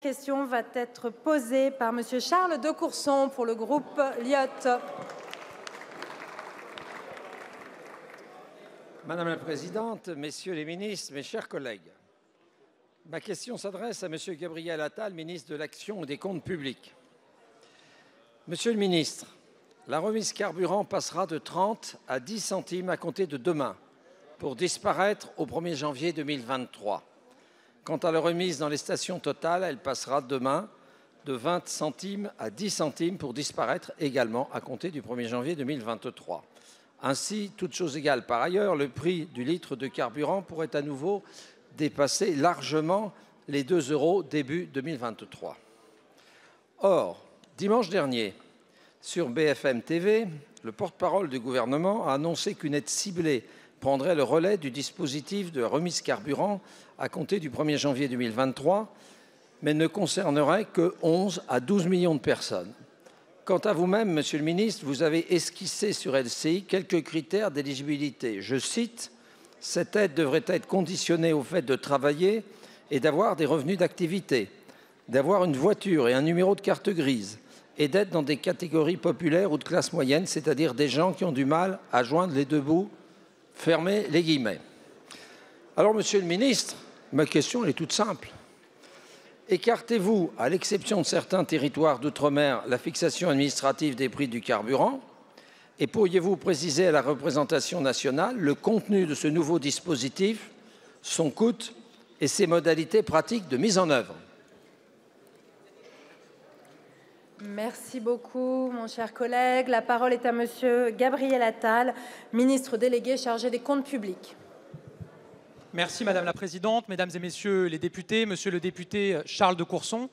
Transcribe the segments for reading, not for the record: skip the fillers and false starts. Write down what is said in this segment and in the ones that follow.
La question va être posée par Monsieur Charles de Courson pour le groupe Lyot. Madame la Présidente, Messieurs les ministres, mes chers collègues, ma question s'adresse à Monsieur Gabriel Attal, ministre de l'Action et des Comptes publics. Monsieur le ministre, la remise carburant passera de 30 à 10 centimes à compter de demain, pour disparaître au 1er janvier 2023. Quant à la remise dans les stations Total, elle passera demain de 20 centimes à 10 centimes pour disparaître également à compter du 1er janvier 2023. Ainsi, toutes choses égales par ailleurs, le prix du litre de carburant pourrait à nouveau dépasser largement les 2 € début 2023. Or, dimanche dernier, sur BFM TV, le porte-parole du gouvernement a annoncé qu'une aide ciblée prendrait le relais du dispositif de remise carburant à compter du 1er janvier 2023, mais ne concernerait que 11 à 12 millions de personnes. Quant à vous-même, Monsieur le ministre, vous avez esquissé sur LCI quelques critères d'éligibilité. Je cite, « Cette aide devrait être conditionnée au fait de travailler et d'avoir des revenus d'activité, d'avoir une voiture et un numéro de carte grise, et d'être dans des catégories populaires ou de classe moyenne, c'est-à-dire des gens qui ont du mal à joindre les deux bouts. » Fermez les guillemets. Alors, Monsieur le ministre, ma question est toute simple. Écartez-vous, à l'exception de certains territoires d'outre-mer, la fixation administrative des prix du carburant? Et pourriez-vous préciser à la représentation nationale le contenu de ce nouveau dispositif, son coût et ses modalités pratiques de mise en œuvre? Merci beaucoup, mon cher collègue. La parole est à Monsieur Gabriel Attal, ministre délégué chargé des Comptes publics. Merci Madame la Présidente, Mesdames et Messieurs les députés, Monsieur le député Charles de Courson.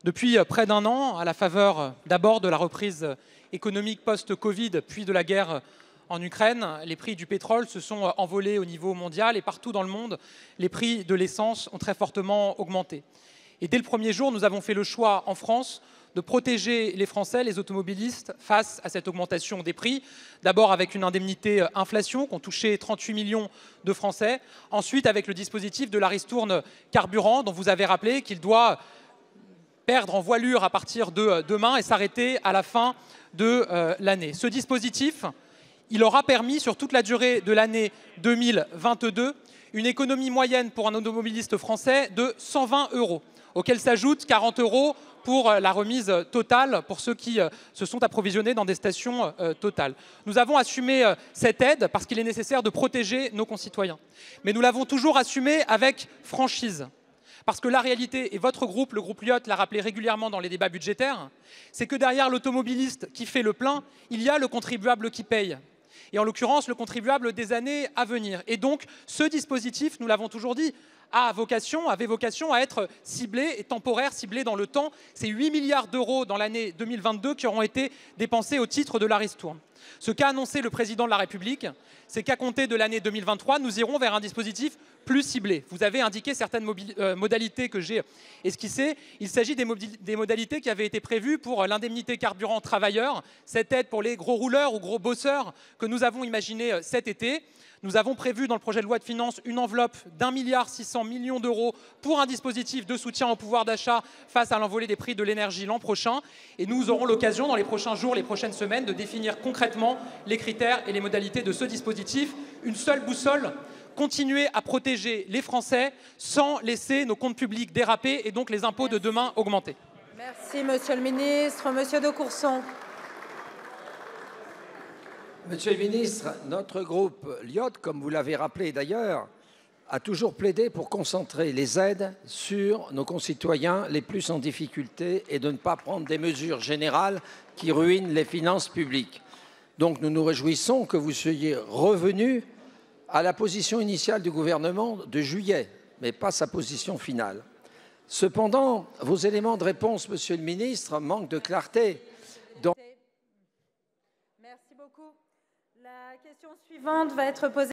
Depuis près d'un an, à la faveur d'abord de la reprise économique post-Covid, puis de la guerre en Ukraine, les prix du pétrole se sont envolés au niveau mondial et partout dans le monde, les prix de l'essence ont très fortement augmenté. Et dès le premier jour, nous avons fait le choix en France de protéger les Français, les automobilistes, face à cette augmentation des prix. D'abord avec une indemnité inflation qu'ont touché 38 millions de Français. Ensuite avec le dispositif de la ristourne carburant dont vous avez rappelé qu'il doit perdre en voilure à partir de demain et s'arrêter à la fin de l'année. Ce dispositif, il aura permis sur toute la durée de l'année 2022 une économie moyenne pour un automobiliste français de 120 €, auquel s'ajoutent 40 € pour la remise totale pour ceux qui se sont approvisionnés dans des stations Total. Nous avons assumé cette aide parce qu'il est nécessaire de protéger nos concitoyens. Mais nous l'avons toujours assumée avec franchise. Parce que la réalité, et votre groupe, le groupe Lyot, l'a rappelé régulièrement dans les débats budgétaires, c'est que derrière l'automobiliste qui fait le plein, il y a le contribuable qui paye. Et en l'occurrence, le contribuable des années à venir. Et donc, ce dispositif, nous l'avons toujours dit, avait vocation à être ciblé et temporaire, ciblé dans le temps. C'est 8 milliards d'euros dans l'année 2022 qui auront été dépensés au titre de la ristourne. Ce qu'a annoncé le président de la République, c'est qu'à compter de l'année 2023, nous irons vers un dispositif plus ciblé. Vous avez indiqué certaines modalités que j'ai esquissées. Il s'agit des modalités qui avaient été prévues pour l'indemnité carburant travailleur, cette aide pour les gros rouleurs ou gros bosseurs que nous avons imaginé cet été. Nous avons prévu dans le projet de loi de finances une enveloppe d'1,6 milliard d'euros pour un dispositif de soutien au pouvoir d'achat face à l'envolée des prix de l'énergie l'an prochain. Et nous aurons l'occasion dans les prochains jours, les prochaines semaines, de définir concrètement les critères et les modalités de ce dispositif. Une seule boussole, continuer à protéger les Français sans laisser nos comptes publics déraper et donc les impôts de demain augmenter. Merci, Monsieur le ministre. Monsieur de Courson. Monsieur le ministre, notre groupe Lyot, comme vous l'avez rappelé d'ailleurs, a toujours plaidé pour concentrer les aides sur nos concitoyens les plus en difficulté et de ne pas prendre des mesures générales qui ruinent les finances publiques. Donc nous nous réjouissons que vous soyez revenu à la position initiale du gouvernement de juillet, mais pas sa position finale. Cependant, vos éléments de réponse, Monsieur le ministre, manquent de clarté. Merci beaucoup. La question suivante va être posée